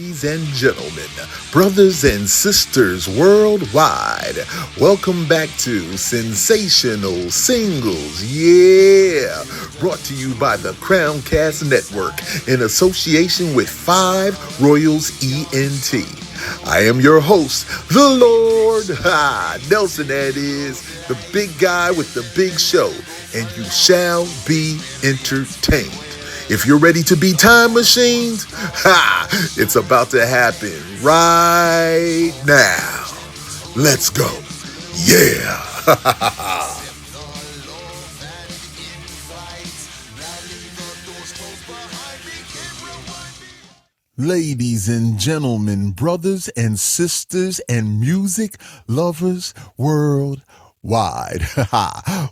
Ladies and gentlemen, brothers and sisters worldwide, welcome back to Sensational Singles, yeah! Brought to you by the Crowncast Network in association with 5 Royals ENT. I am your host, the Lord, Nelson that is, the big guy with the big show, and you shall be entertained. If you're ready to be time machined, it's about to happen right now. Let's go. Yeah. Ladies and gentlemen, brothers and sisters, and music lovers worldwide,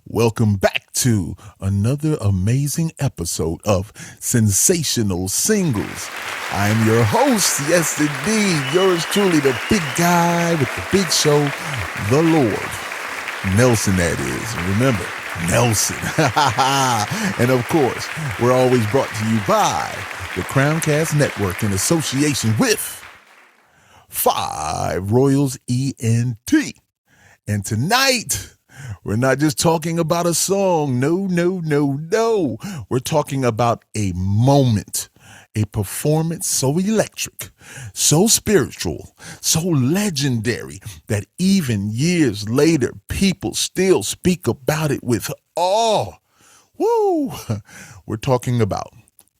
welcome back to another amazing episode of Sensational Singles. I am your host, yes indeed, yours truly, the big guy with the big show, the Lord, Nelson that is. Remember, Nelson. And of course, we're always brought to you by the Crowncast Network in association with 5 Royals ENT. And tonight, we're not just talking about a song. No. We're talking about a moment, a performance so electric, so spiritual, so legendary that even years later, people still speak about it with awe. Woo! We're talking about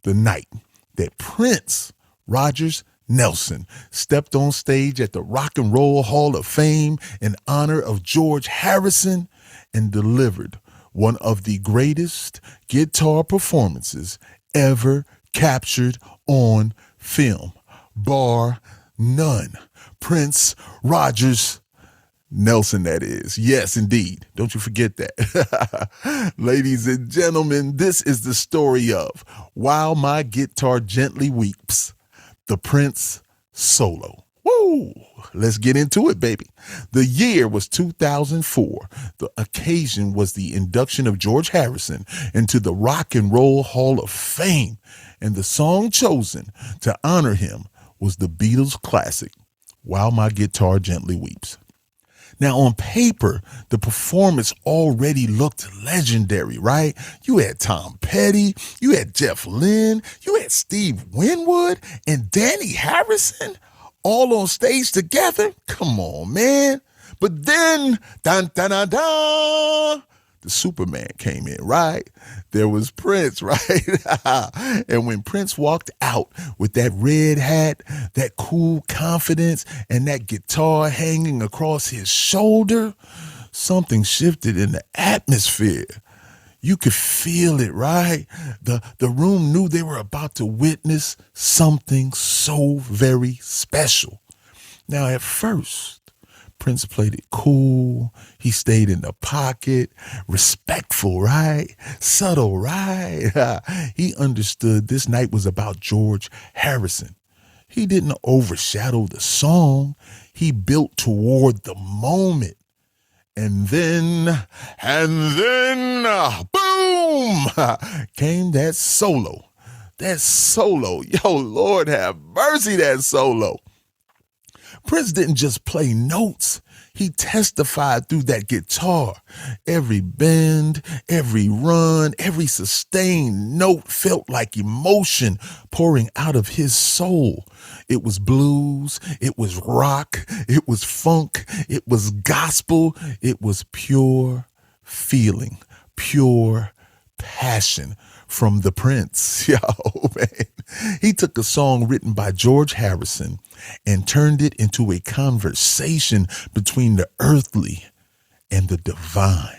the night that Prince Rogers Nelson stepped on stage at the Rock and Roll Hall of Fame in honor of George Harrison and delivered one of the greatest guitar performances ever captured on film, bar none. Prince Rogers Nelson, that is. Yes, indeed. Don't you forget that. Ladies and gentlemen, this is the story of While My Guitar Gently Weeps, the Prince solo. Woo! Let's get into it, baby. The year was 2004. The occasion was the induction of George Harrison into the Rock and Roll Hall of Fame, and the song chosen to honor him was the Beatles' classic, While My Guitar Gently Weeps. Now, on paper, the performance already looked legendary, right? You had Tom Petty, you had Jeff Lynne, you had Steve Winwood, and Danny Harrison all on stage together. Come on, man. But then, the Superman came in, right? There was Prince, right? And when Prince walked out with that red hat, that cool confidence, and that guitar hanging across his shoulder, something shifted in the atmosphere. You could feel it, right? The room knew they were about to witness something so very special. Now, at first, Prince played it cool. He stayed in the pocket, respectful, right? Subtle, right? He understood this night was about George Harrison. He didn't overshadow the song. He built toward the moment. And then, boom, came that solo. That solo. Yo, Lord have mercy, that solo. Prince didn't just play notes. He testified through that guitar. Every bend, every run, every sustained note felt like emotion pouring out of his soul. It was blues, it was rock, it was funk, it was gospel, it was pure feeling, pure passion from the Prince. Yo, man. He took a song written by George Harrison and turned it into a conversation between the earthly and the divine.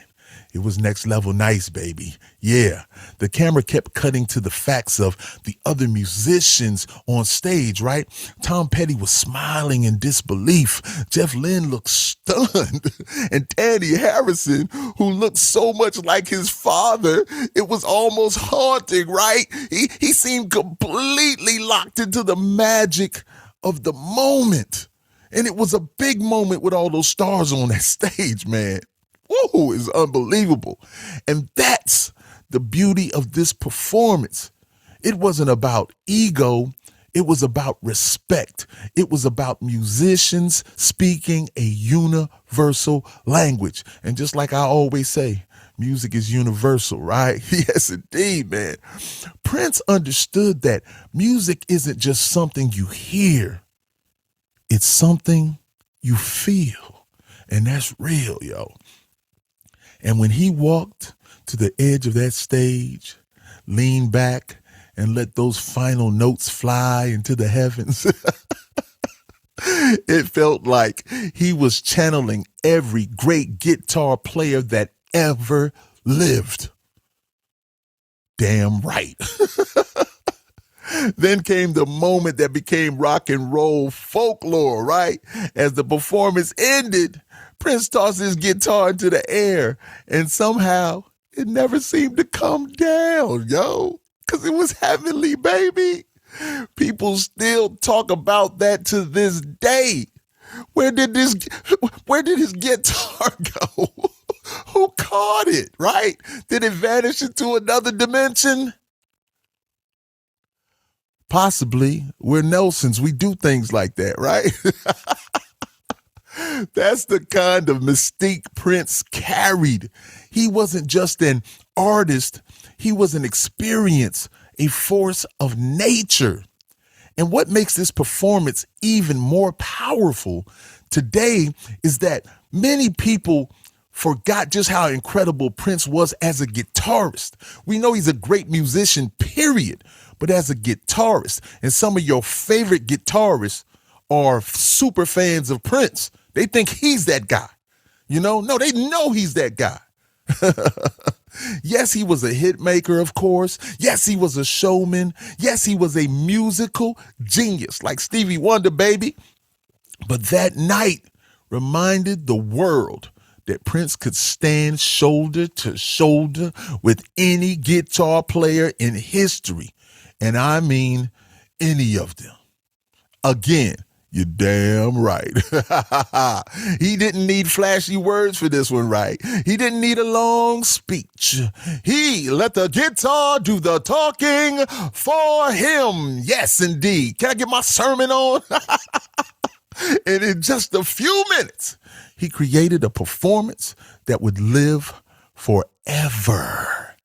It was next level nice, baby. Yeah, the camera kept cutting to the facts of the other musicians on stage, right? Tom Petty was smiling in disbelief. Jeff Lynne looked stunned. And Danny Harrison, who looked so much like his father, it was almost haunting, right? He seemed completely locked into the magic of the moment. And it was a big moment with all those stars on that stage, man. Woo, it's unbelievable. And that's the beauty of this performance. It wasn't about ego. It was about respect. It was about musicians speaking a universal language. And just like I always say, music is universal, right? Yes, indeed, man. Prince understood that music isn't just something you hear. It's something you feel. And that's real, yo. And when he walked to the edge of that stage, leaned back, and let those final notes fly into the heavens, it felt like he was channeling every great guitar player that ever lived. Damn right. Then came the moment that became rock and roll folklore, right? As the performance ended, Prince tossed his guitar into the air, and somehow it never seemed to come down, yo, because it was heavenly, baby. People still talk about that to this day. Where did his guitar go? Who caught it, right? Did it vanish into another dimension? Possibly. We're Nelsons. We do things like that, right? That's the kind of mystique Prince carried. He wasn't just an artist. He was an experience, a force of nature. And what makes this performance even more powerful today is that many people forgot just how incredible Prince was as a guitarist. We know he's a great musician, period. But as a guitarist, and some of your favorite guitarists are super fans of Prince. They think he's that guy. No, they know he's that guy. Yes, he was a hit maker, of course. Yes, he was a showman. Yes, he was a musical genius like Stevie Wonder, baby. But that night reminded the world that Prince could stand shoulder to shoulder with any guitar player in history. And I mean any of them. Again, you're damn right. He didn't need flashy words for this one, right? He didn't need a long speech. He let the guitar do the talking for him. Yes, indeed. Can I get my sermon on? And in just a few minutes, he created a performance that would live forever.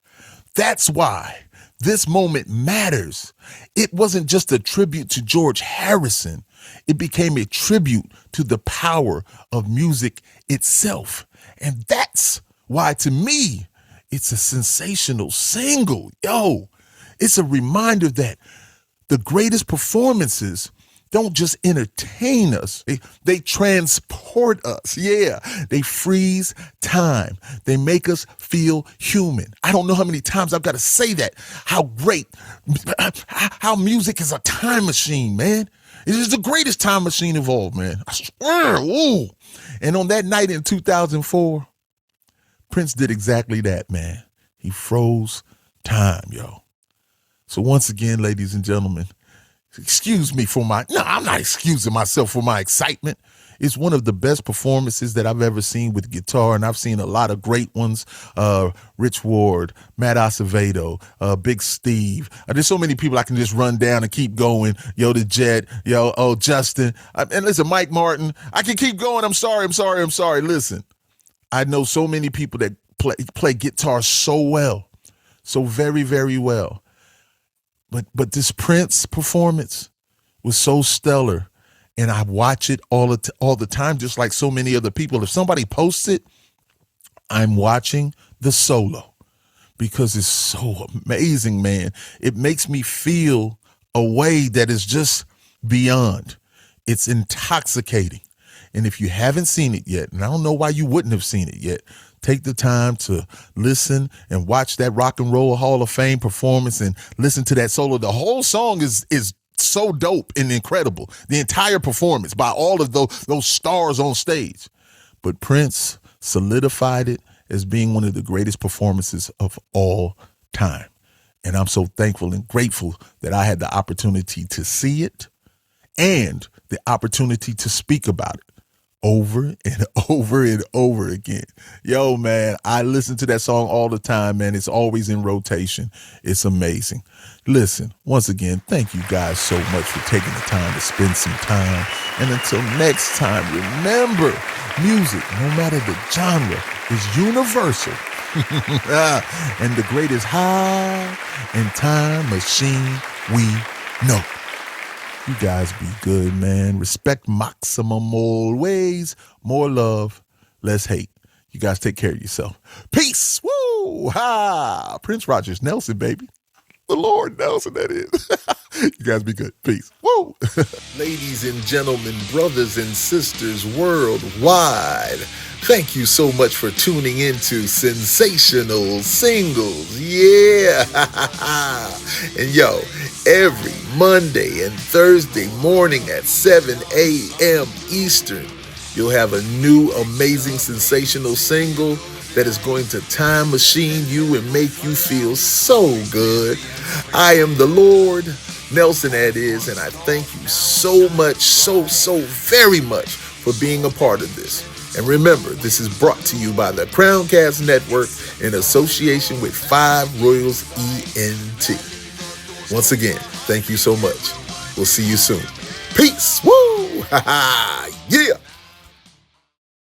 That's why this moment matters. It wasn't just a tribute to George Harrison. It became a tribute to the power of music itself. And that's why, to me, it's a sensational single. Yo, it's a reminder that the greatest performances don't just entertain us. They transport us. Yeah, they freeze time. They make us feel human. I don't know how many times I've got to say that. How how music is a time machine, man. It is the greatest time machine of all, man. I swear. Ooh. And on that night in 2004, Prince did exactly that, man. He froze time, yo. So once again, ladies and gentlemen, excuse me for I'm not excusing myself for my excitement. It's one of the best performances that I've ever seen with guitar, and I've seen a lot of great ones. Rich Ward, Matt Acevedo, Big Steve. There's so many people I can just run down and keep going. Yo, the Jet, Justin. And listen, Mike Martin. I can keep going. I'm sorry. Listen, I know so many people that play guitar so well, so very, very well. But this Prince performance was so stellar, and I watch it all the time, just like so many other people. If somebody posts it, I'm watching the solo because it's so amazing, man. It makes me feel a way that is just beyond. It's intoxicating. And if you haven't seen it yet, and I don't know why you wouldn't have seen it yet, take the time to listen and watch that Rock and Roll Hall of Fame performance and listen to that solo. The whole song is so dope and incredible. The entire performance by all of those stars on stage. But Prince solidified it as being one of the greatest performances of all time. And I'm so thankful and grateful that I had the opportunity to see it and the opportunity to speak about it over and over and over again. Yo, man, I listen to that song all the time, man. It's always in rotation. It's amazing. Listen, once again, thank you guys so much for taking the time to spend some time. And until next time, remember, music, no matter the genre, is universal. And the greatest high and time machine we know. You guys be good, man. Respect maximum always. More love, less hate. You guys take care of yourself. Peace. Woo! Ha! Prince Rogers Nelson, baby. The Lord Nelson, that is. You guys be good. Peace. Woo! Ladies and gentlemen, brothers and sisters worldwide, thank you so much for tuning into Sensational Singles. Yeah. And yo, every Monday and Thursday morning at 7 a.m. Eastern, you'll have a new amazing sensational single that is going to time machine you and make you feel so good. I am the Lord Nelson, that is, and I thank you so much, so very much for being a part of this. And remember, this is brought to you by the Crowncast Network in association with 5 Royals ENT. Once again, thank you so much. We'll see you soon. Peace. Woo! Ha ha! Yeah!